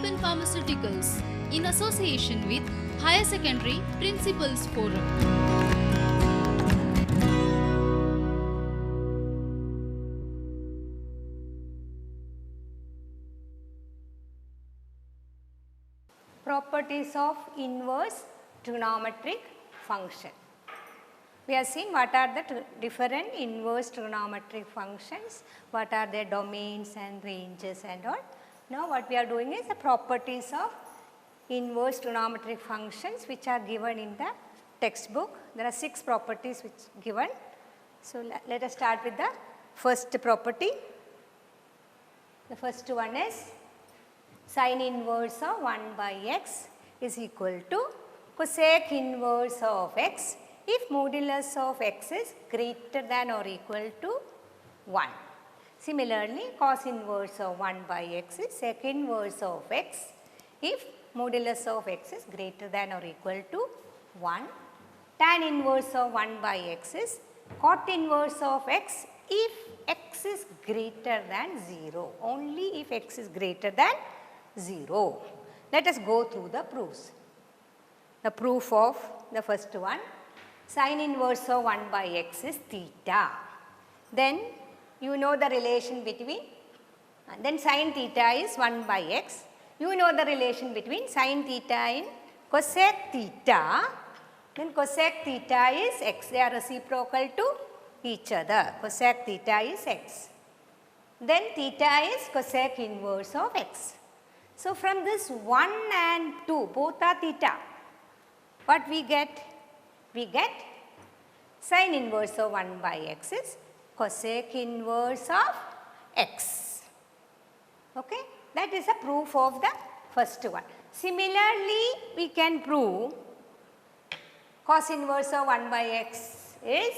Help in Pharmaceuticals in association with Higher Secondary Principals Forum. Properties of inverse trigonometric function. We have seen what are the different inverse trigonometric functions, what are their domains and ranges and all. Now what we are doing is the properties of inverse trigonometric functions which are given in the textbook. There are 6 properties which given. So let us start with the first property. The first one is sin inverse of 1 by x is equal to cosec inverse of x if modulus of x is greater than or equal to 1. Similarly, cos inverse of 1 by x is sec inverse of x if modulus of x is greater than or equal to 1. Tan inverse of 1 by x is cot inverse of x if x is greater than 0, only if x is greater than 0. Let us go through the proofs. The proof of the first one, sin inverse of 1 by x is theta. Then you know the relation between, then sin theta is 1 by x. You know the relation between sin theta and cosec theta. Then cosec theta is x. They are reciprocal to each other. Cosec theta is x. Then theta is cosec inverse of x. So from this 1 and 2, both are theta. What we get? We get sin inverse of 1 by x is cosec inverse of x. Okay? That is a proof of the first one. Similarly, we can prove cos inverse of 1 by x is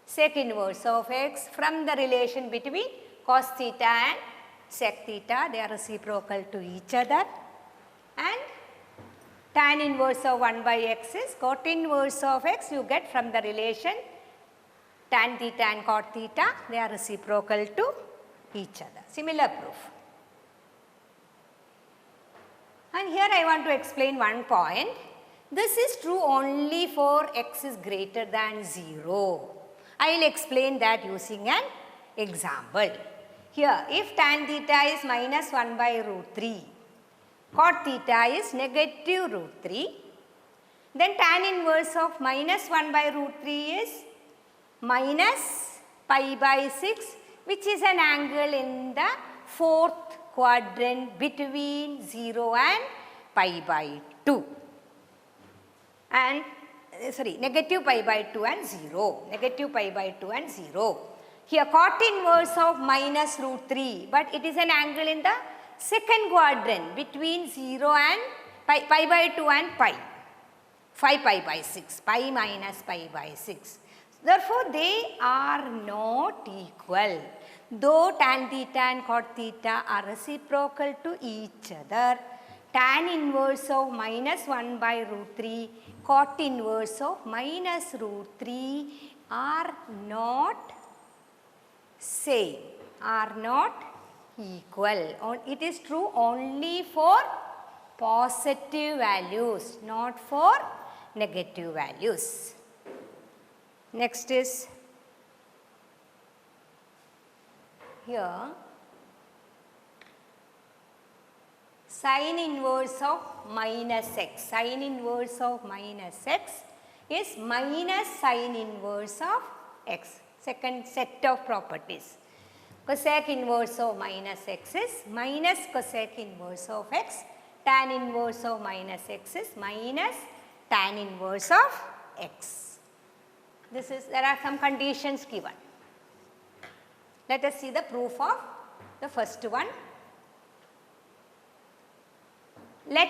sec inverse of x from the relation between cos theta and sec theta. They are reciprocal to each other. And tan inverse of 1 by x is cot inverse of x you get from the relation tan theta and cot theta. They are reciprocal to each other. Similar proof. And here I want to explain one point. This is true only for x is greater than 0. I will explain that using an example. Here, if tan theta is minus 1 by root 3, cot theta is negative root 3, then tan inverse of minus 1 by root 3 is minus pi by 6, which is an angle in the 4th quadrant between 0 and pi by 2. And negative pi by 2 and 0. Negative pi by 2 and 0. Here cot inverse of minus root 3, but it is an angle in the 2nd quadrant between 0 and pi by 2 and pi. 5 pi by 6. Pi minus pi by 6. Therefore, they are not equal. Though tan theta and cot theta are reciprocal to each other, tan inverse of minus 1 by root 3, cot inverse of minus root 3 are not same, are not equal. It is true only for positive values, not for negative values. Next is here sin inverse of minus x. Sin inverse of minus x is minus sin inverse of x. Second set of properties. Cosec inverse of minus x is minus cosec inverse of x. Tan inverse of minus x is minus tan inverse of x. There are some conditions given. Let us see the proof of the first one. Let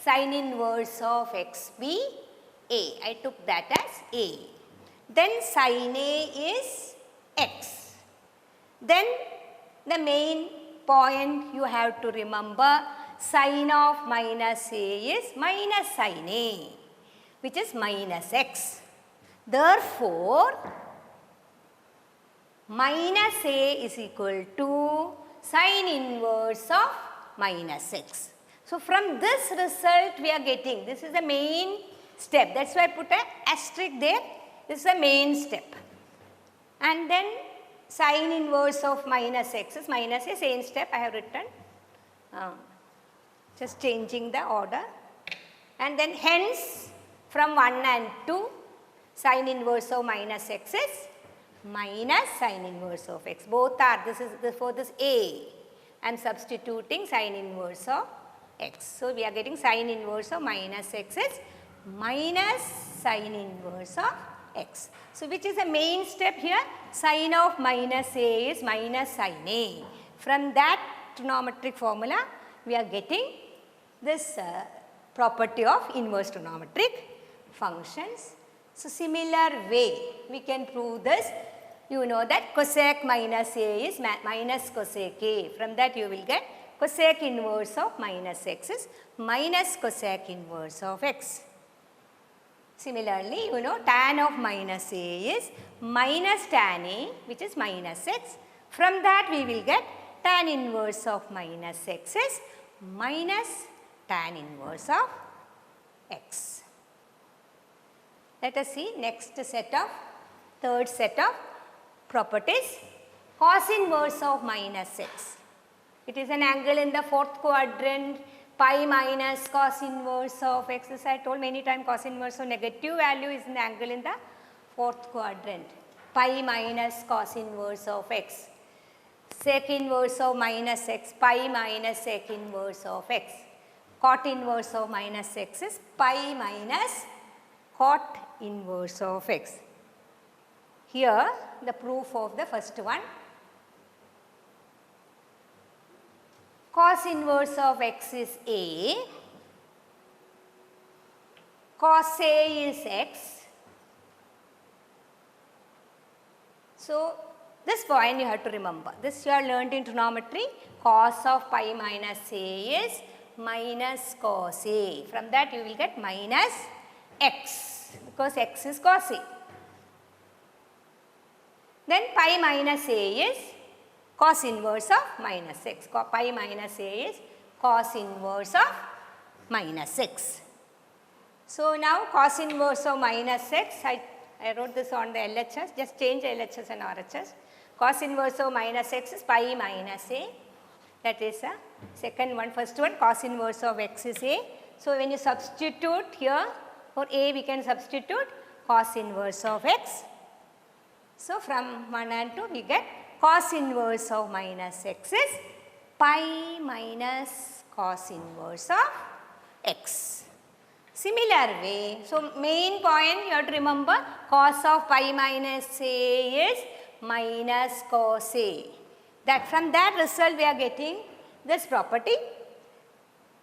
sin inverse of x be a. I took that as a. Then sin a is x. Then the main point you have to remember, sin of minus a is minus sin a, which is minus x. Therefore, minus a is equal to sin inverse of minus x. So from this result we are getting, this is the main step. That's why I put an asterisk there. This is the main step. And then sine inverse of minus x is minus a same step I have written. Just changing the order. And then hence from 1 and 2, sine inverse of minus x is minus sine inverse of x. Both are, this is for this a. I am substituting sine inverse of x. So we are getting sine inverse of minus x is minus sine inverse of x. So which is the main step here? Sine of minus a is minus sine a. From that trigonometric formula, we are getting this property of inverse trigonometric functions. So similar way, we can prove this. You know that cosec minus a is minus cosec a. From that you will get cosec inverse of minus x is minus cosec inverse of x. Similarly, you know tan of minus a is minus tan a, which is minus x. From that we will get tan inverse of minus x is minus tan inverse of x. Let us see next set of, third set of properties. Cos inverse of minus x. It is an angle in the fourth quadrant. Pi minus cos inverse of x. As I told many times, cos inverse of negative value is an angle in the fourth quadrant. Pi minus cos inverse of x. Sec inverse of minus x. Pi minus sec inverse of x. Cot inverse of minus x is pi minus cot inverse of x. Here the proof of the first one. Cos inverse of x is a, cos a is x. So this point you have to remember. This you have learnt in trigonometry. Cos of pi minus a is minus cos a. From that you will get minus x, because x is cos a. Then pi minus a is cos inverse of minus x. Pi minus a is cos inverse of minus x. So now cos inverse of minus x, I wrote this on the LHS, just change LHS and RHS. Cos inverse of minus x is pi minus a. That is a second one. First one, cos inverse of x is a. So when you substitute here, for a we can substitute cos inverse of x. So from 1 and 2 we get cos inverse of minus x is pi minus cos inverse of x. Similar way, so main point you have to remember, cos of pi minus a is minus cos a. That from that result we are getting this property.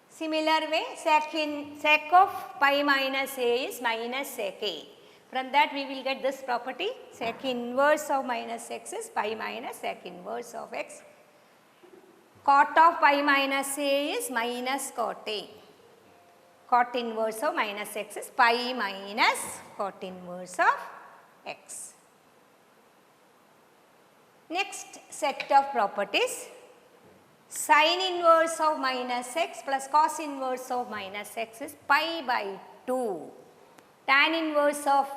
Similar way, sec of pi minus a is minus sec a. From that we will get this property, sec inverse of minus x is pi minus sec inverse of x. Cot of pi minus a is minus cot a. Cot inverse of minus x is pi minus cot inverse of x. Next set of properties, sin inverse of minus x plus cos inverse of minus x is pi by 2. Tan inverse of,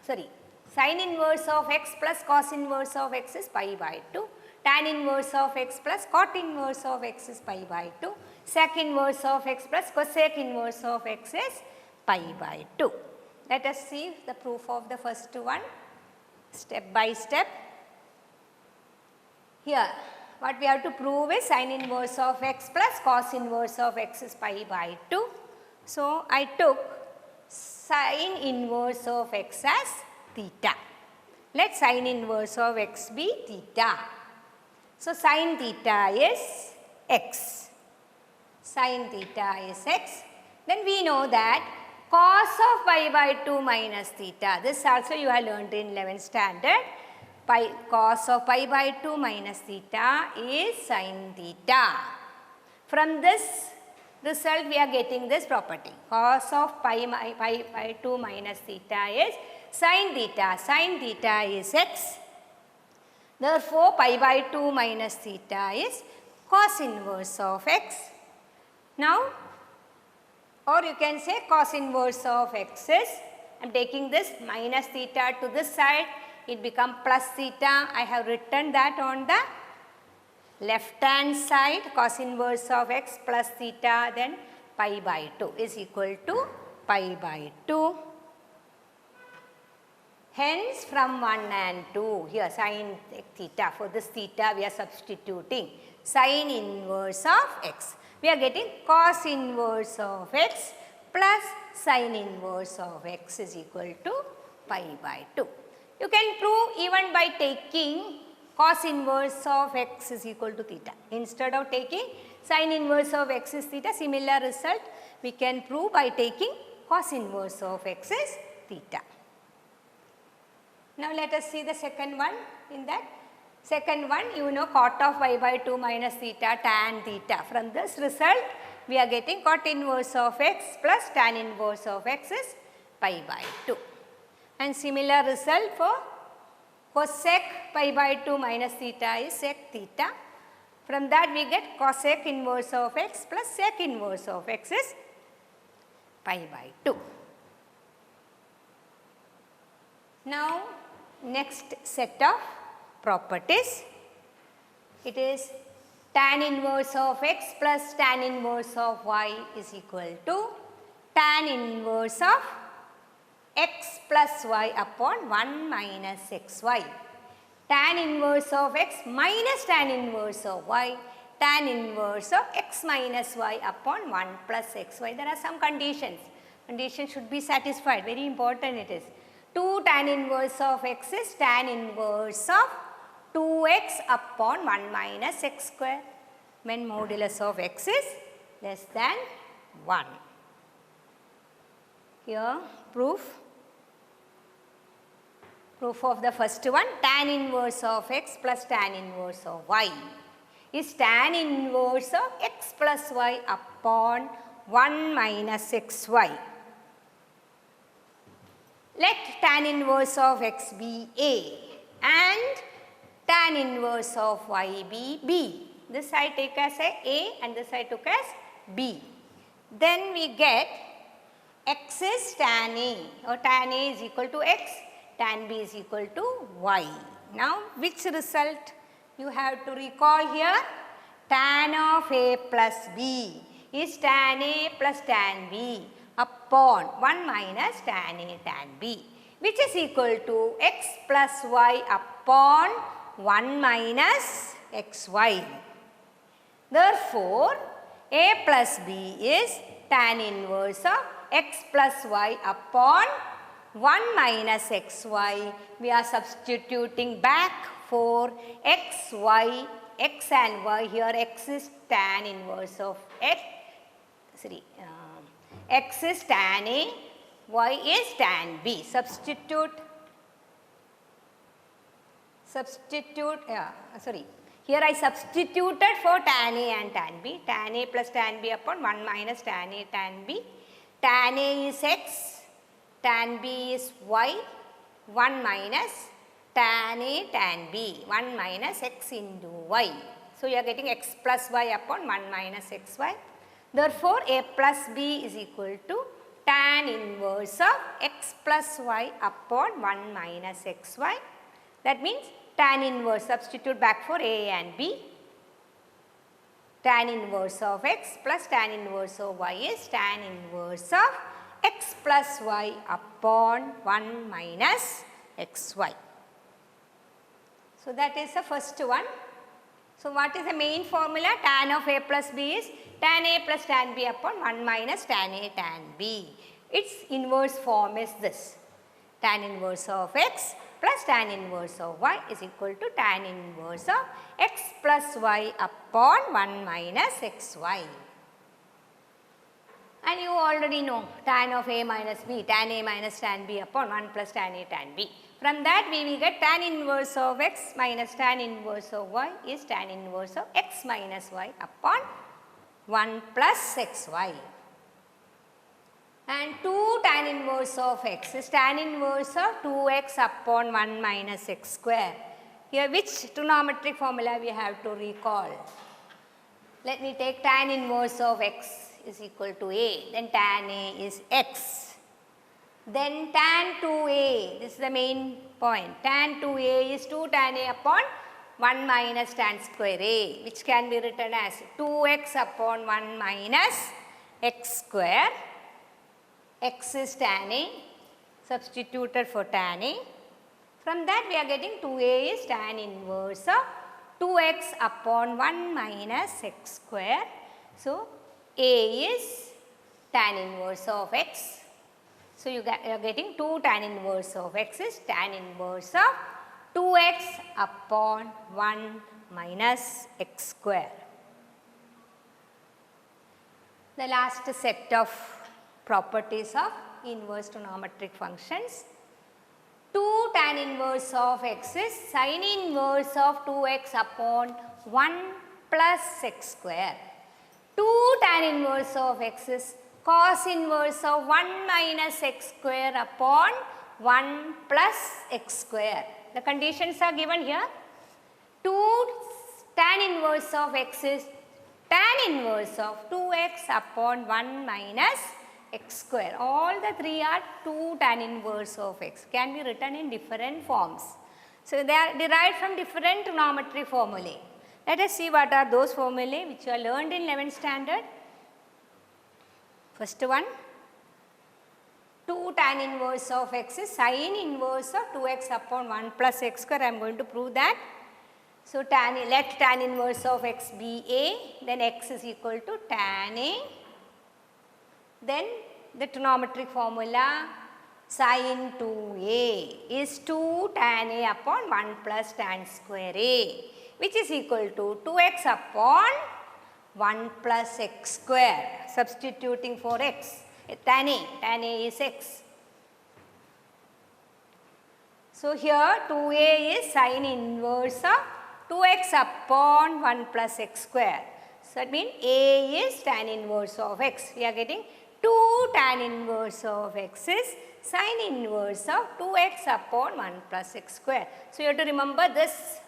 sin inverse of x plus cos inverse of x is pi by 2. Tan inverse of x plus cot inverse of x is pi by 2. Sec inverse of x plus cosec inverse of x is pi by 2. Let us see the proof of the first one step by step. Here what we have to prove is sin inverse of x plus cos inverse of x is pi by 2. So I took sin inverse of x as theta. Let sin inverse of x be theta. So sin theta is x. Sin theta is x. Then we know that cos of pi by 2 minus theta. This also you have learned in 11th standard. Cos of pi by 2 minus theta is sin theta. From this result we are getting this property. Cos of pi by 2 minus theta is sin theta. Sin theta is x. Therefore, pi by 2 minus theta is cos inverse of x. Now, or you can say cos inverse of x is, I am taking this minus theta to this side, it become plus theta. I have written that on the left hand side, cos inverse of x plus theta, then pi by 2 is equal to pi by 2. Hence, from 1 and 2, here sin theta, for this theta we are substituting sin inverse of x. We are getting cos inverse of x plus sin inverse of x is equal to pi by 2. You can prove even by taking cos inverse of x is equal to theta. Instead of taking sin inverse of x is theta, similar result we can prove by taking cos inverse of x is theta. Now, let us see the second one. In that second one, you know cot of y by 2 minus theta tan theta. From this result, we are getting cot inverse of x plus tan inverse of x is pi by 2. And similar result for cosec pi by 2 minus theta is sec theta. From that we get cosec inverse of x plus sec inverse of x is pi by 2. Now, next set of properties, it is tan inverse of x plus tan inverse of y is equal to tan inverse of x plus y upon 1 minus xy. Tan inverse of x minus tan inverse of y, tan inverse of x minus y upon 1 plus xy. There are some conditions. Conditions should be satisfied. Very important it is. 2 tan inverse of x is tan inverse of 2x upon 1 minus x square when modulus of x is less than 1. Here proof of the first one, tan inverse of x plus tan inverse of y is tan inverse of x plus y upon 1 minus xy. Let tan inverse of x be A and tan inverse of y be B. This I take as A and this I took as B. Then we get x is tan A, or tan A is equal to x, tan B is equal to y. Now, which result you have to recall here? Tan of A plus B is tan A plus tan B upon 1 minus tan A tan B, which is equal to x plus y upon 1 minus xy. Therefore, A plus B is tan inverse of x plus y upon 1 minus xy. We are substituting back for x, y, x and y. Here x is tan inverse of x, x is tan A, y is tan B. Here I substituted for tan A and tan B. Tan A plus tan B upon 1 minus tan A tan B. Tan A is x, tan B is y, 1 minus tan A tan B, 1 minus x into y. So, you are getting x plus y upon 1 minus xy. Therefore, A plus B is equal to tan inverse of x plus y upon 1 minus xy. That means tan inverse, substitute back for A and B. Tan inverse of x plus tan inverse of y is tan inverse of x plus y upon 1 minus xy. So, that is the first one. So, what is the main formula? Tan of A plus B is tan A plus tan B upon 1 minus tan A tan B. Its inverse form is this. Tan inverse of x plus tan inverse of y is equal to tan inverse of x plus y upon 1 minus xy. And you already know tan of A minus B, tan A minus tan B upon 1 plus tan A tan B. From that we will get tan inverse of x minus tan inverse of y is tan inverse of x minus y upon 1 plus xy. And 2 tan inverse of x is tan inverse of 2x upon 1 minus x square. Here which trigonometric formula we have to recall? Let me take tan inverse of x is equal to A, then tan A is x. Then tan 2A, this is the main point, tan 2A is 2 tan A upon 1 minus tan square A, which can be written as 2x upon 1 minus x square. X is tan A, substituted for tan A. From that we are getting 2A is tan inverse of 2x upon 1 minus x square. So, A is tan inverse of x. So, you are getting 2 tan inverse of x is tan inverse of 2x upon 1 minus x square. The last set of properties of inverse trigonometric functions. 2 tan inverse of x is sin inverse of 2x upon 1 plus x square. 2 tan inverse of x is cos inverse of 1 minus x square upon 1 plus x square. The conditions are given here. 2 tan inverse of x is tan inverse of 2x upon 1 minus x square. All the three are 2 tan inverse of x, can be written in different forms. So, they are derived from different trigonometry formulae. Let us see what are those formulae which you are learned in 11th standard. First one, 2 tan inverse of x is sin inverse of 2x upon 1 plus x square. I am going to prove that. So, let tan inverse of x be A, then x is equal to tan A. Then the trigonometric formula sin 2A is 2 tan A upon 1 plus tan square A, which is equal to 2x upon 1 plus x square, substituting for x, tan A is x. So, here 2A is sin inverse of 2x upon 1 plus x square. So, that means A is tan inverse of x. We are getting 2 tan inverse of x is sin inverse of 2x upon 1 plus x square. So, you have to remember this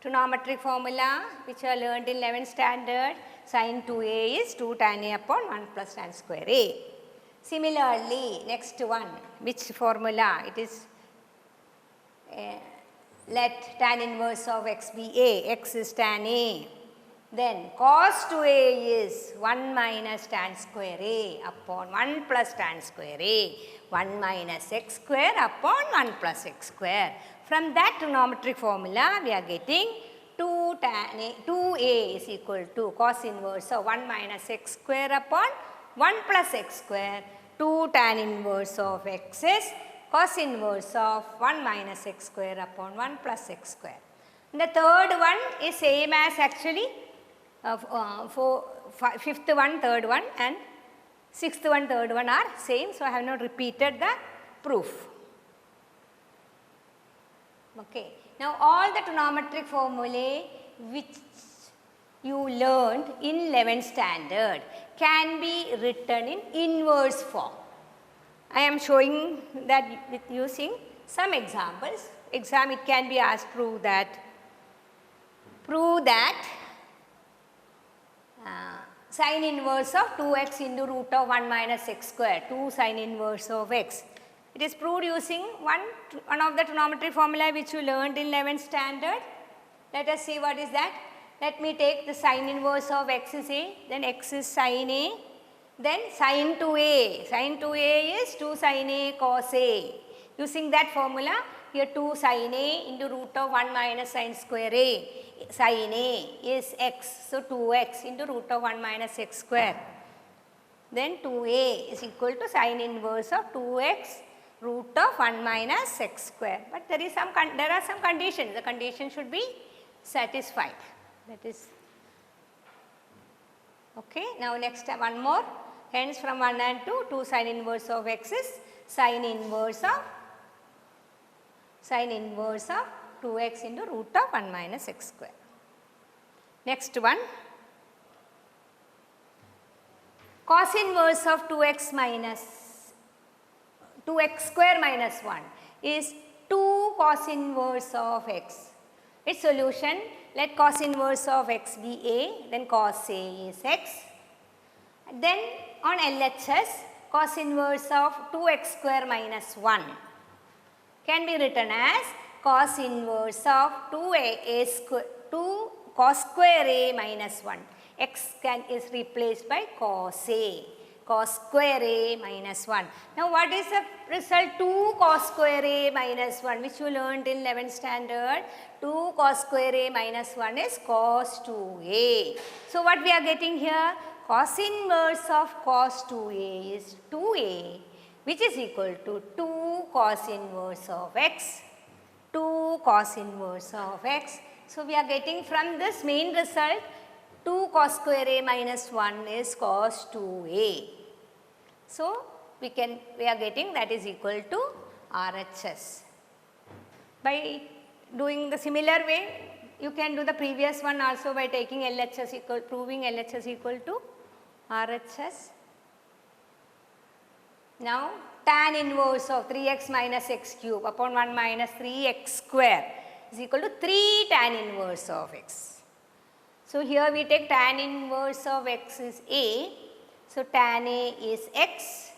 trigonometric formula which you have learned in 11th standard. Sin 2A is 2 tan A upon 1 plus tan square A. Similarly, next one, which formula? It is let tan inverse of x be A, x is tan A. Then cos 2A is 1 minus tan square A upon 1 plus tan square A, 1 minus x square upon 1 plus x square. From that trigonometric formula, we are getting 2A is equal to cos inverse of 1 minus x square upon 1 plus x square. 2 tan inverse of x is cos inverse of 1 minus x square upon 1 plus x square. And the third one is same as actually fifth one, third one and sixth one, third one are same. So, I have not repeated the proof. Okay. Now, all the trigonometric formulae which you learned in 11th standard can be written in inverse form. I am showing that with using some examples. It can be asked, prove that sin inverse of 2x into root of 1 minus x square, 2 sin inverse of x. It is proved using one of the trigonometry formula which you learned in 11th standard. Let us see what is that. Let me take the sin inverse of x is A, then x is sin A, then sin 2A. Sin 2A is 2 sin A cos A. Using that formula, here 2 sin A into root of 1 minus sin square A. Sin A is x, so 2x into root of 1 minus x square. Then 2A is equal to sin inverse of 2x root of 1 minus x square. But there are some conditions. The condition should be satisfied. That is okay. Now, next one more. Hence, from 1 and 2 sin inverse of x is sin inverse of 2x into root of 1 minus x square. Next one, cos inverse of 2x square minus 1 is 2 cos inverse of x. Its solution, let cos inverse of x be A, then cos A is x. Then on LHS, cos inverse of 2x square minus 1 can be written as cos inverse of 2 cos square a minus 1. X is replaced by cos a, cos square a minus 1. Now what is the result? 2 cos square a minus 1, which you learned in 11th standard. 2 cos square a minus 1 is cos 2a. So what we are getting here? Cos inverse of cos 2a is 2a, which is equal to 2 cos inverse of x, 2 cos inverse of x. So we are getting from this main result, 2 cos square a minus 1 is cos 2a. So we are getting that is equal to RHS. By doing the similar way, you can do the previous one also by taking LHS equal, proving LHS equal to RHS. Now tan inverse of 3x minus x cube upon 1 minus 3x square is equal to 3 tan inverse of x. So here we take tan inverse of x is a. So tan a is x.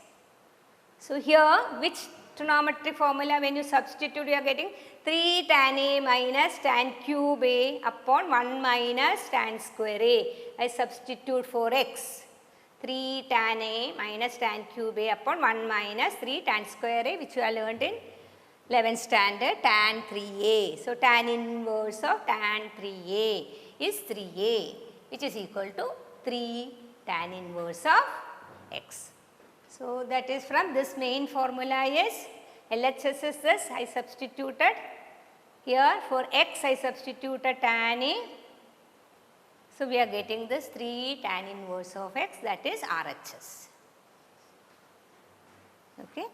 So here which trigonometric formula when you substitute, you are getting 3 tan a minus tan cube a upon 1 minus tan square a. I substitute for x. 3 tan a minus tan cube a upon 1 minus 3 tan square a, which you have learnt in 11th standard, tan 3a. So tan inverse of tan 3a is 3a, which is equal to 3 tan inverse of x. So that is from this main formula is LHS is this. I substituted here for x, I substituted tan a. So we are getting this 3 tan inverse of x, that is RHS. Okay.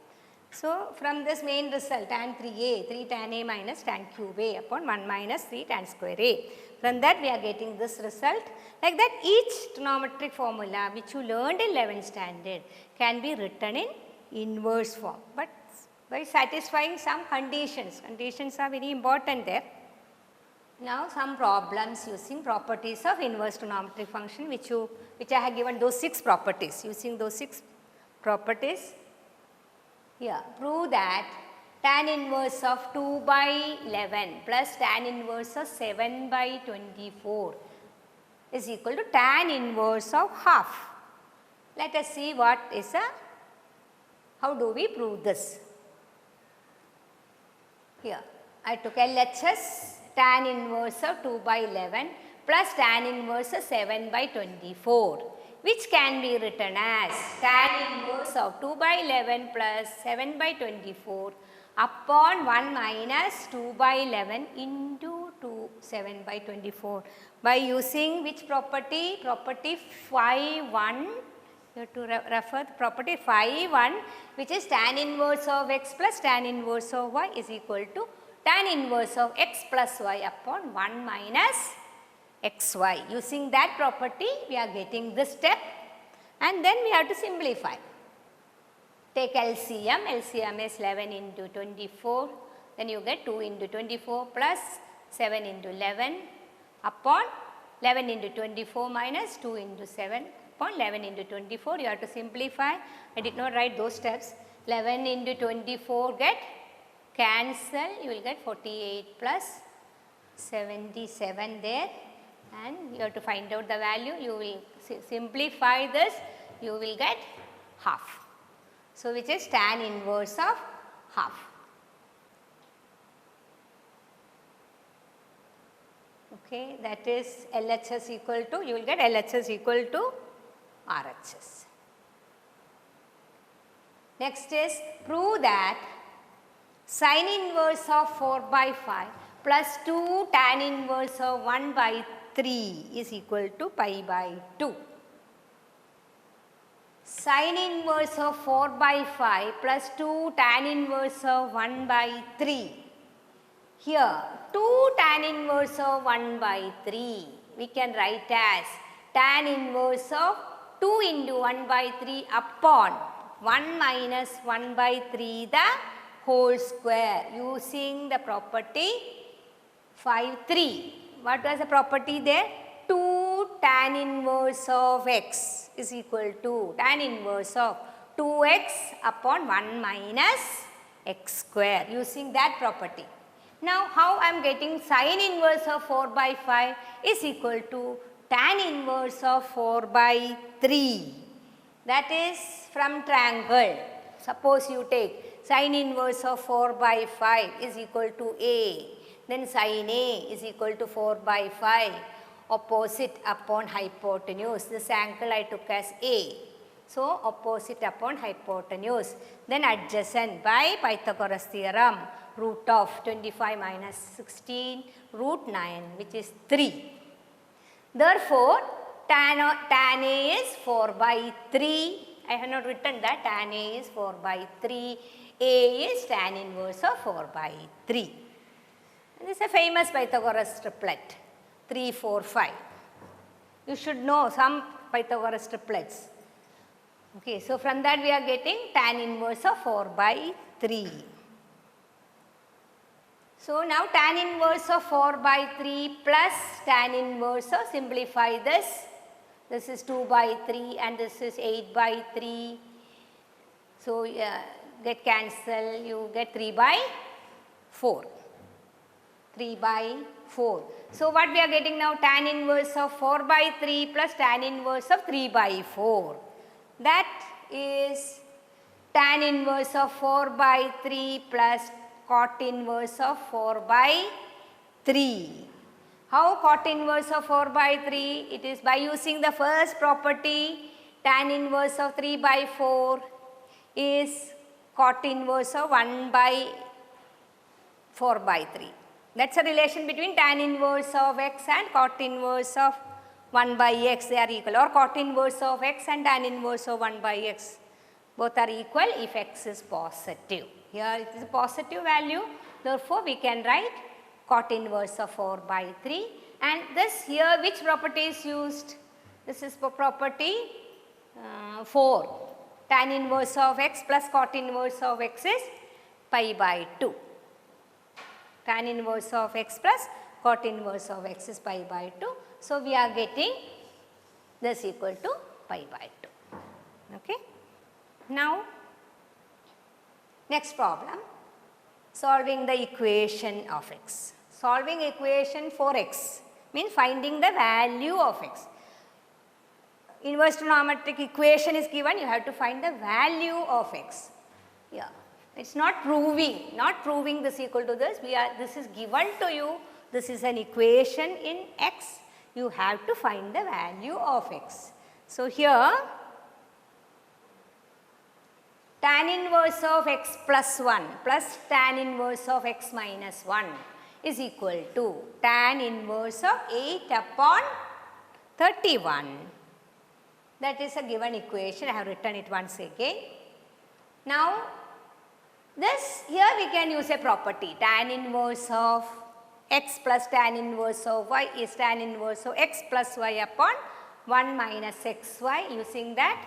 So from this main result, tan 3a, 3 tan a minus tan cube a upon 1 minus 3 tan square a. From that we are getting this result. Like that each trigonometric formula which you learned in 11th standard can be written in inverse form, but by satisfying some conditions. Conditions are very important there. Now some problems using properties of inverse trigonometric function which I have given those 6 properties. Using those 6 properties, here prove that tan inverse of 2 by 11 plus tan inverse of 7 by 24 is equal to tan inverse of half. Let us see how do we prove this. Here I took LHS, tan inverse of 2 by 11 plus tan inverse of 7 by 24, which can be written as tan inverse of 2 by 11 plus 7 by 24 upon 1 minus 2 by 11 into 7 by 24. By using which property? Property phi 1. You have to refer the property phi 1, which is tan inverse of x plus tan inverse of y is equal to tan inverse of x plus y upon 1 minus xy. Using that property, we are getting this step, and then we have to simplify. Take LCM. LCM is 11 into 24. Then you get 2 into 24 plus 7 into 11 upon 11 into 24 minus 2 into 7 upon 11 into 24. You have to simplify. I did not write those steps. 11 into 24 get cancel. You will get 48 plus 77 there, and you have to find out the value. You will simplify this. You will get half. So which is tan inverse of half. Okay, that is LHS equal to, you will get LHS equal to RHS. Next is prove that sin inverse of 4 by 5 plus 2 tan inverse of 1 by 3 is equal to pi by 2. Sin inverse of 4 by 5 plus 2 tan inverse of 1 by 3. Here 2 tan inverse of 1 by 3 we can write as tan inverse of 2 into 1 by 3 upon 1 minus 1 by 3 the whole square, using the property 5 3. What was the property there? 2 tan inverse of x is equal to tan inverse of 2x upon 1 minus x square using that property. Now, how I am getting sine inverse of 4 by 5 is equal to tan inverse of 4 by 3. That is from triangle. Suppose you take sine inverse of 4 by 5 is equal to A. Then sine A is equal to 4 by 5. Opposite upon hypotenuse. This angle I took as A. So, opposite upon hypotenuse. Then adjacent by Pythagoras theorem. Root of 25 minus 16 root 9 which is 3. Therefore, tan A is 4 by 3. I have not written that. Tan A is 4 by 3. A is tan inverse of 4 by 3. This is a famous Pythagoras triplet. 3, 4, 5. You should know some Pythagoras triplets. Okay, so from that we are getting tan inverse of 4 by 3. So now tan inverse of 4 by 3 plus tan inverse of, simplify this. This is 2 by 3 and this is 8 by 3. So get cancel, you get 3 by 4. 3 by 4. So what we are getting now, tan inverse of 4 by 3 plus tan inverse of 3 by 4. That is tan inverse of 4 by 3 plus cot inverse of 4 by 3. How cot inverse of 4 by 3? It is by using the first property, tan inverse of 3 by 4 is cot inverse of 1 by 4 by 3. That is a relation between tan inverse of x and cot inverse of 1 by x, they are equal, or cot inverse of x and tan inverse of 1 by x. Both are equal if x is positive. Here it is a positive value, therefore we can write cot inverse of 4 by 3, and this here which property is used? This is for property 4. Tan inverse of x plus cot inverse of x is pi by 2. Tan inverse of x plus cot inverse of x is pi by 2. So, we are getting this equal to pi by 2. Okay. Now, next problem, solving the equation of x. Solving equation for x means finding the value of x. Inverse trigonometric equation is given, you have to find the value of x. Yeah. It is not proving this equal to this, this is given to you, this is an equation in x, you have to find the value of x. So, here tan inverse of x plus 1 plus tan inverse of x minus 1 is equal to tan inverse of 8 upon 31. That is a given equation, I have written it once again. Now, this here we can use a property, tan inverse of x plus tan inverse of y is tan inverse of x plus y upon 1 minus xy. Using that,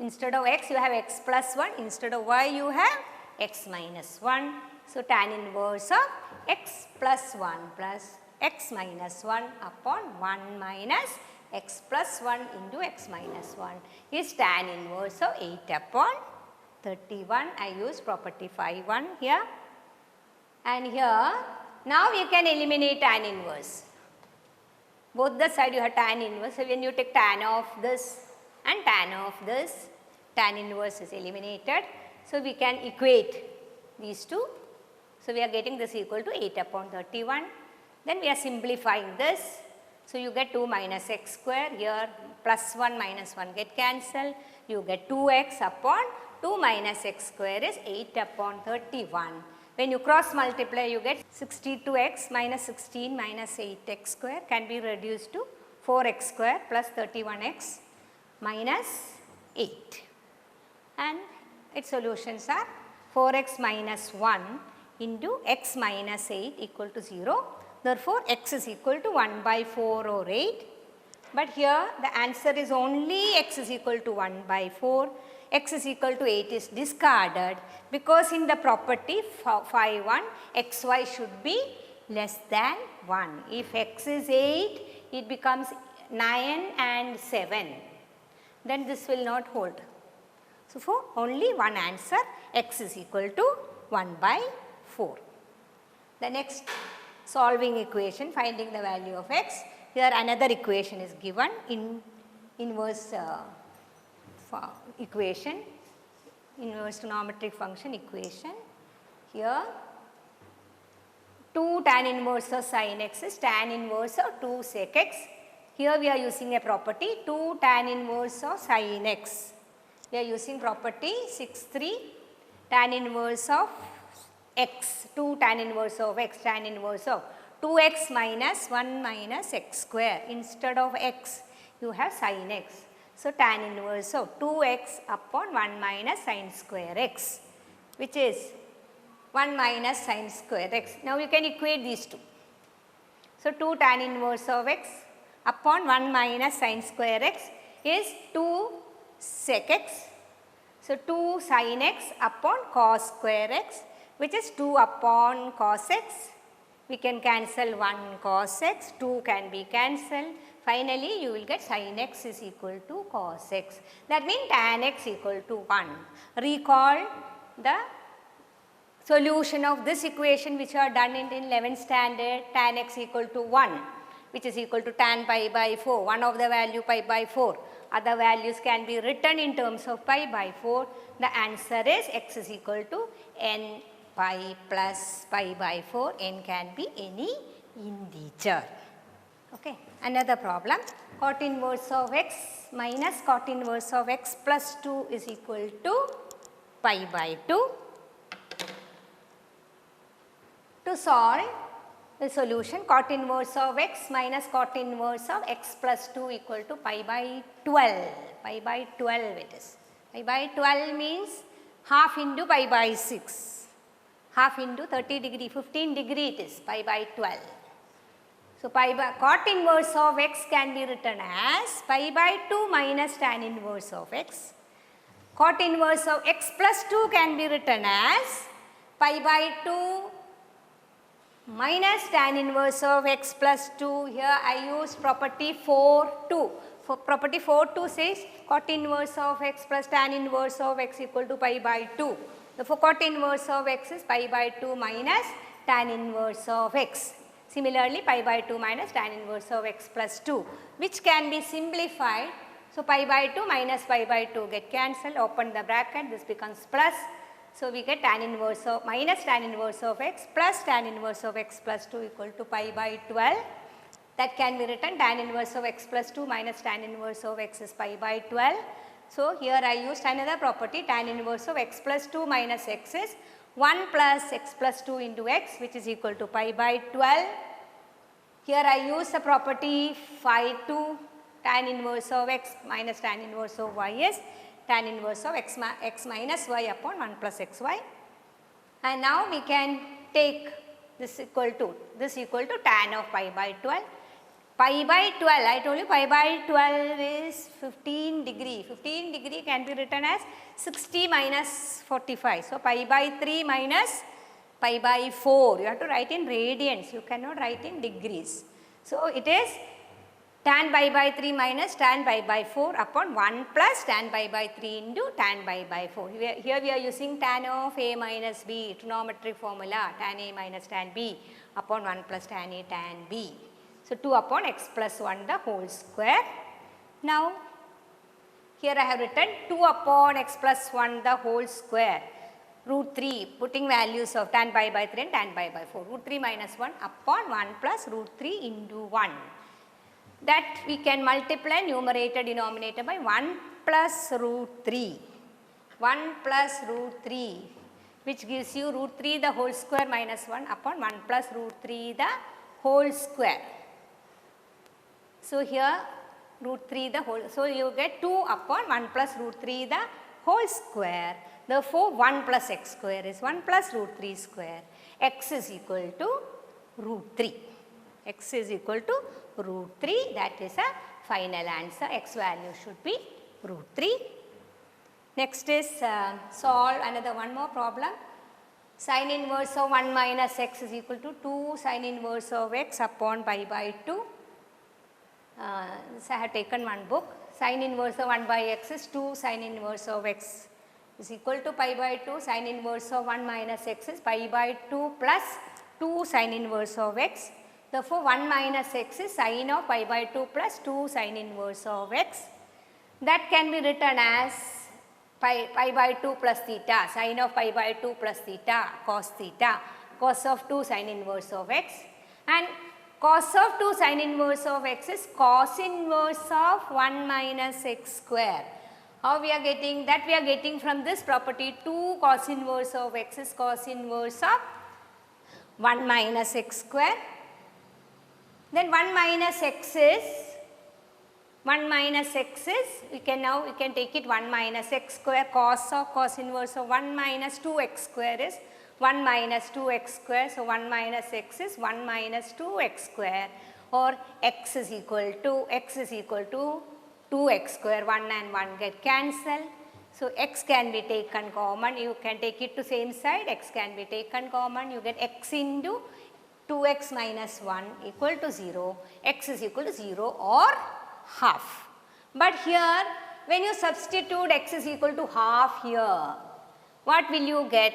instead of x you have x plus 1, instead of y you have x minus 1. So, tan inverse of x plus 1 plus x minus 1 upon 1 minus x plus 1 into x minus 1 is tan inverse of 8 upon 31. I use property 5(1) here, and here now you can eliminate tan inverse. Both the side you have tan inverse. So, when you take tan of this and tan of this, tan inverse is eliminated. So, we can equate these two. So, we are getting this equal to 8 upon 31. Then we are simplifying this. So, you get 2 minus x square, here plus 1 minus 1 get cancelled. You get 2x upon 2 minus x square is 8 upon 31. When you cross multiply, you get 62x minus 16 minus 8x square can be reduced to 4x square plus 31x minus 8. And its solutions are 4x minus 1 into x minus 8 equal to 0. Therefore, x is equal to 1 by 4 or 8. But here the answer is only x is equal to 1 by 4. X is equal to 8 is discarded because in the property 5(1) xy should be less than 1. If x is 8, it becomes 9 and 7, then this will not hold. So, for only one answer, x is equal to 1 by 4. The next solving equation, finding the value of x. Here another equation is given in inverse equation, inverse trigonometric function equation. Here 2 tan inverse of sin x is tan inverse of 2 sec x. Here we are using a property 2 tan inverse of sin x. We are using property 6(3) tan inverse of x, 2 tan inverse of x, tan inverse of 2x minus 1 minus x square. Instead of x, you have sin x. So, tan inverse of 2x upon 1 minus sin square x, which is 1 minus sin square x. Now, you can equate these two. So, 2 tan inverse of x upon 1 minus sin square x is 2 sec x. So, 2 sin x upon cos square x, which is 2 upon cos x. We can cancel 1 cos x, 2 can be cancelled. Finally, you will get sin x is equal to cos x. That means tan x equal to 1. Recall the solution of this equation which are done in 11th standard, tan x equal to 1, which is equal to tan pi by 4. One of the value pi by 4. Other values can be written in terms of pi by 4. The answer is x is equal to n pi plus pi by 4. N can be any integer. Okay. Another problem, cot inverse of x minus cot inverse of x plus 2 is equal to pi by 2. To solve the solution, cot inverse of x minus cot inverse of x plus 2 equal to pi by 12. Pi by 12 it is. Pi by 12 means half into pi by 6. Half into 30 degree, 15 degree it is, pi by 12. So, pi by cot inverse of x can be written as pi by 2 minus tan inverse of x. Cot inverse of x plus 2 can be written as pi by 2 minus tan inverse of x plus 2. Here I use property 4(2). For property 4(2) says cot inverse of x plus tan inverse of x equal to pi by 2. Therefore, cot inverse of x is pi by 2 minus tan inverse of x. Similarly, pi by 2 minus tan inverse of x plus 2, which can be simplified. So, pi by 2 minus pi by 2 get cancelled, open the bracket, this becomes plus. So, we get tan inverse of minus tan inverse of x plus tan inverse of x plus 2 equal to pi by 12. That can be written tan inverse of x plus 2 minus tan inverse of x is pi by 12. So, here I used another property, tan inverse of x plus 2 minus x is 1 plus x plus 2 into x, which is equal to pi by 12. Here I use the property phi2, tan inverse of x minus tan inverse of y is tan inverse of x minus y upon 1 plus xy. And now we can take this equal to tan of pi by 12. Pi by 12, I told you pi by 12 is 15 degree. 15 degree can be written as 60 minus 45. So, pi by 3 minus pi by 4. You have to write in radians, you cannot write in degrees. So, it is tan pi by 3 minus tan pi by 4 upon 1 plus tan pi by 3 into tan pi by 4. Here we are using tan of a minus b, trigonometric formula, tan a minus tan b upon 1 plus tan a tan b. So, 2 upon x plus 1 the whole square. Now, here I have written 2 upon x plus 1 the whole square, root 3, putting values of tan pi by 3 and tan pi by 4, root 3 minus 1 upon 1 plus root 3 into 1. That we can multiply numerator denominator by 1 plus root 3, 1 plus root 3, which gives you root 3 the whole square minus 1 upon 1 plus root 3 the whole square. So, here root 3 the whole, so you get 2 upon 1 plus root 3 the whole square. Therefore, 1 plus x square is 1 plus root 3 square. X is equal to root 3. X is equal to root 3, that is a final answer. X value should be root 3. Next is solve another one more problem. Sin inverse of 1 minus x is equal to 2 sin inverse of x upon pi by 2. This I have taken one book. Sin inverse of 1 by x is 2 sin inverse of x is equal to pi by 2. Sin inverse of 1 minus x is pi by 2 plus 2 sin inverse of x. Therefore, 1 minus x is sin of pi by 2 plus 2 sin inverse of x. That can be written as pi by 2 plus theta, sin of pi by 2 plus theta, cos of 2 sin inverse of x, and cos of 2 sin inverse of x is cos inverse of 1 minus x square. How we are getting that? We are getting from this property 2 cos inverse of x is cos inverse of 1 minus x square. Then 1 minus x is we can take it 1 minus x square, cos inverse of 1 minus 2x square is 1 minus 2x square. So, 1 minus x is 1 minus 2x square, or x is equal to 2x square, 1 and 1 get cancelled. So, x can be taken common, you can take it to same side, x can be taken common, you get x into 2x minus 1 equal to 0, x is equal to 0 or half. But here when you substitute x is equal to half here, what will you get?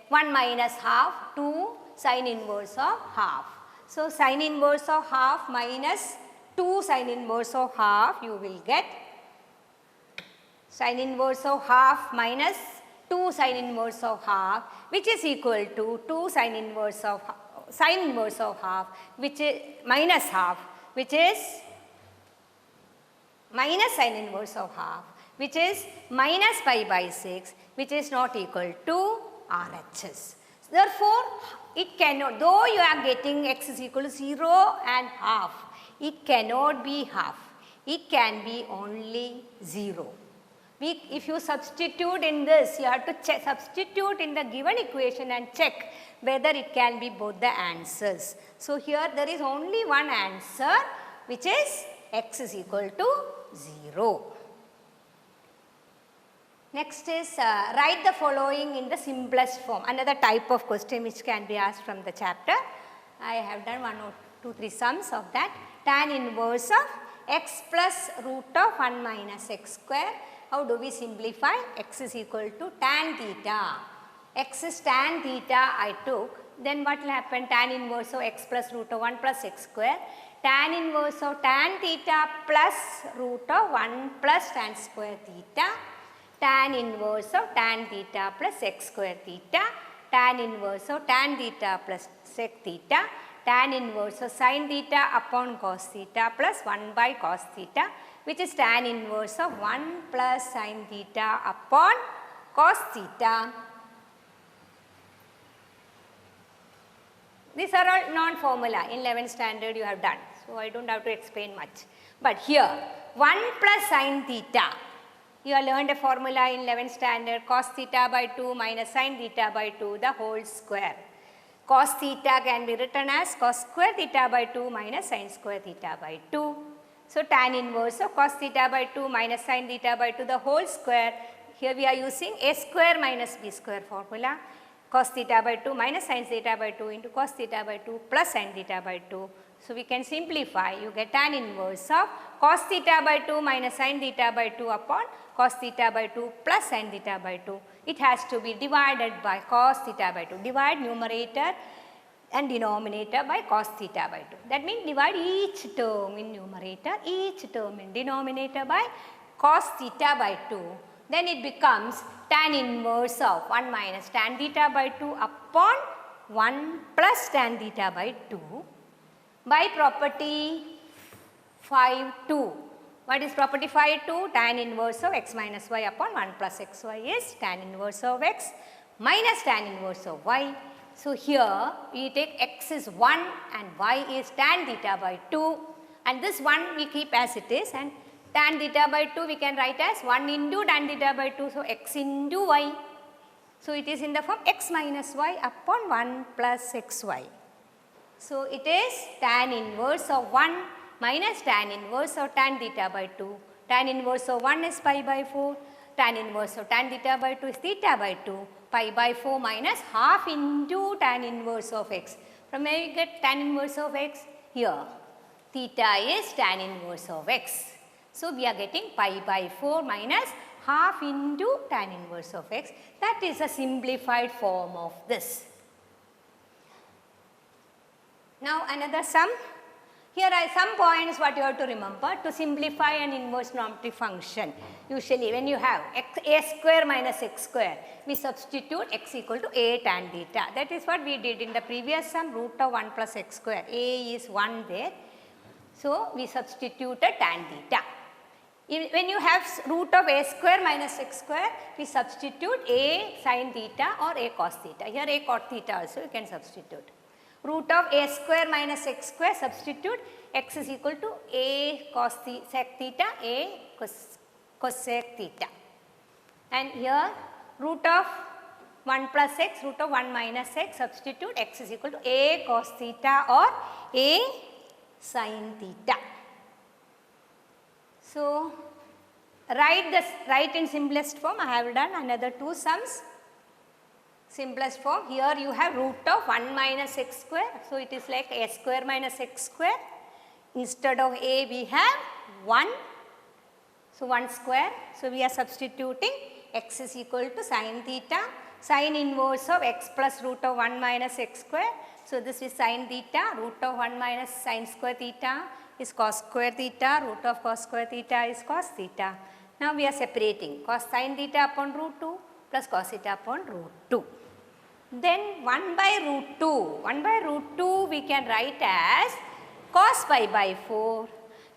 1 minus half, 2 sin inverse of half. So, sin inverse of half minus 2 sin inverse of half, you will get sin inverse of half minus 2 sin inverse of half, which is equal to 2 sin inverse of half, which is minus half, which is minus sin inverse of half, which is minus pi by 6, which is not equal to RHS. Therefore, it cannot, though you are getting x is equal to 0 and half, it cannot be half, it can be only 0. If you substitute in this, you have to substitute in the given equation and check whether it can be both the answers. So, here there is only one answer, which is x is equal to 0. Next is write the following in the simplest form, another type of question which can be asked from the chapter. I have done 1 or 2, 3 sums of that. Tan inverse of x plus root of 1 minus x square. How do we simplify? X is equal to tan theta. X is tan theta I took. Then what will happen? Tan inverse of x plus root of 1 plus x square. Tan inverse of tan theta plus root of 1 plus tan square theta. Tan inverse of tan theta plus x square theta. Tan inverse of tan theta plus sec theta. Tan inverse of sin theta upon cos theta plus 1 by cos theta, which is tan inverse of 1 plus sin theta upon cos theta. These are all non-formula. In 11th standard you have done. So, I do not have to explain much. But here 1 plus sin theta, you have learned a formula in 11th standard, cos theta by 2 minus sin theta by 2 the whole square. Cos theta can be written as cos square theta by 2 minus sin square theta by 2. So, tan inverse of cos theta by 2 minus sin theta by 2 the whole square. Here we are using a square minus b square formula. Cos theta by 2 minus sin theta by 2 into cos theta by 2 plus sin theta by 2. So, we can simplify, you get tan inverse of cos theta by 2 minus sin theta by 2 upon cos theta by 2 plus sin theta by 2. It has to be divided by cos theta by 2. Divide numerator and denominator by cos theta by 2. That means divide each term in numerator, each term in denominator by cos theta by 2. Then it becomes tan inverse of 1 minus tan theta by 2 upon 1 plus tan theta by 2 by property phi 2. What is property phi 2? Tan inverse of x minus y upon 1 plus xy is tan inverse of x minus tan inverse of y. So, here we take x is 1 and y is tan theta by 2, and this 1 we keep as it is, and tan theta by 2 we can write as 1 into tan theta by 2. So, x into y. So, it is in the form x minus y upon 1 plus xy. So, it is tan inverse of 1 minus tan inverse of tan theta by 2. Tan inverse of 1 is pi by 4. Tan inverse of tan theta by 2 is theta by 2. Pi by 4 minus half into tan inverse of x. From where you get tan inverse of x? Here. theta is tan inverse of x. So, we are getting pi by 4 minus half into tan inverse of x. That is a simplified form of this. Now, another sum. Here are some points what you have to remember to simplify an inverse trigonometric function. Usually when you have a square minus x square, we substitute x equal to a tan theta. That is what we did in the previous sum, root of 1 plus x square. A is 1 there. So, we substituted tan theta. When you have root of a square minus x square, we substitute a sin theta or a cos theta. Here a cot theta also you can substitute. Root of a square minus x square, substitute x is equal to a cos sec theta, a cosec theta. And here root of 1 plus x, root of 1 minus x, substitute x is equal to a cos theta or a sin theta. So, write in simplest form. I have done another 2 sums. Simplest form, here you have root of 1 minus x square. So, it is like a square minus x square. Instead of a we have 1. So, 1 square. So, we are substituting x is equal to sin theta, sin inverse of x plus root of 1 minus x square. So, this is sin theta, root of 1 minus sin square theta is cos square theta, root of cos square theta is cos theta. Now, we are separating cos sin theta upon root 2 plus cos theta upon root 2. Then 1 by root 2 we can write as cos pi by 4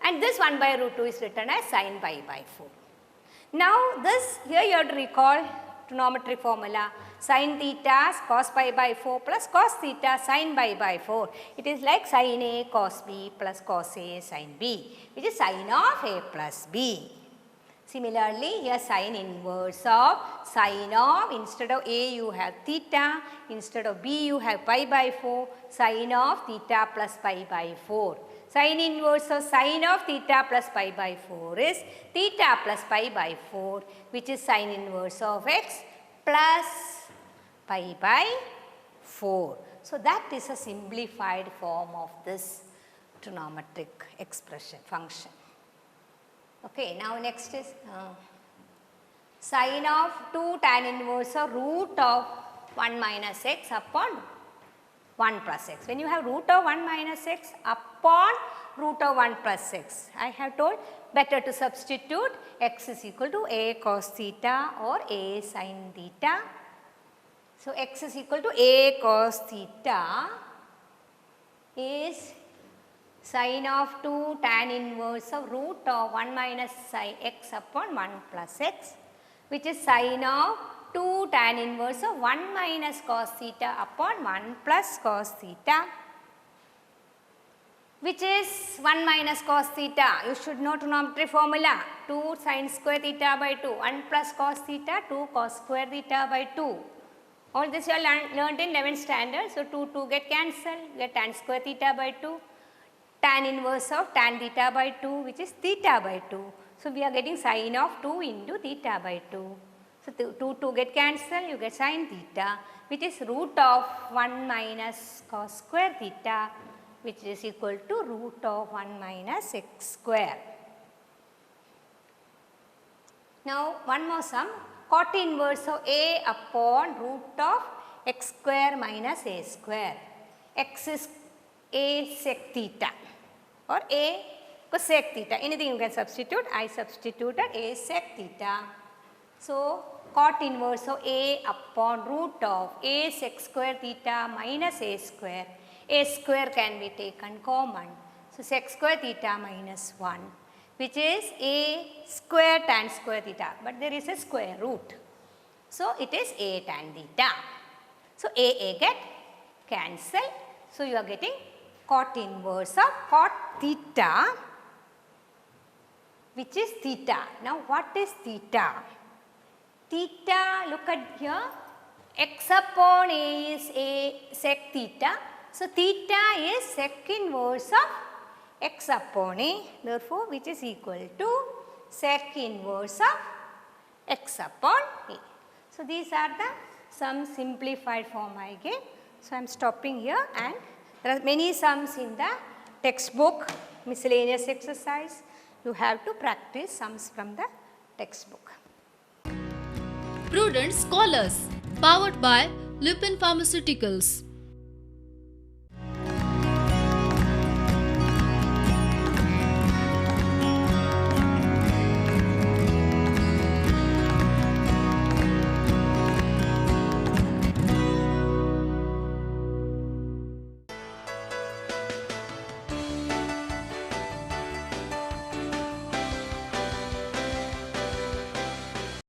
and this 1 by root 2 is written as sin pi by 4. Now this here you have to recall trigonometric formula sin theta cos pi by 4 plus cos theta sin pi by 4. It is like sin A cos B plus cos A sin B which is sin of A plus B. Similarly, here sin inverse of sin of, instead of A you have theta, instead of B you have pi by 4, sin of theta plus pi by 4. Sin inverse of sin of theta plus pi by 4 is theta plus pi by 4 which is sin inverse of x plus pi by 4. So, that is a simplified form of this trigonometric expression function. Okay, now next is sin of 2 tan inverse of root of 1 minus x upon 1 plus x. When you have root of 1 minus x upon root of 1 plus x, I have told better to substitute x is equal to a cos theta or a sin theta. So, x is equal to a cos theta is sin of 2 tan inverse of root of 1 minus sin x upon 1 plus x which is sin of 2 tan inverse of 1 minus cos theta upon 1 plus cos theta which is 1 minus cos theta. You should know trigonometric formula 2 sin square theta by 2, 1 plus cos theta 2 cos square theta by 2. All this you have learned in 11th standard. So, 2 get cancelled, get tan square theta by 2. Tan inverse of tan theta by 2 which is theta by 2. So, we are getting sin of 2 into theta by 2. So, 2 get cancelled, you get sin theta which is root of 1 minus cos square theta which is equal to root of 1 minus x square. Now, one more sum, cot inverse of a upon root of x square minus a square. X is a sec theta or a cosec theta, anything you can substitute. I substituted a sec theta. So, cot inverse of a upon root of a sec square theta minus a square. A square can be taken common. So, sec square theta minus 1 which is a square tan square theta, but there is a square root. So, it is a tan theta. So, a get cancelled. So, you are getting cot inverse of cot theta which is theta. Now, what is theta? Theta, look at here, x upon a is a sec theta. So, theta is sec inverse of x upon a, therefore, which is equal to sec inverse of x upon a. So, these are the some simplified form I gave. So, I am stopping here and there are many sums in the textbook. miscellaneous exercise. You have to practice sums from the textbook. Prudent Scholars, powered by Lupin Pharmaceuticals.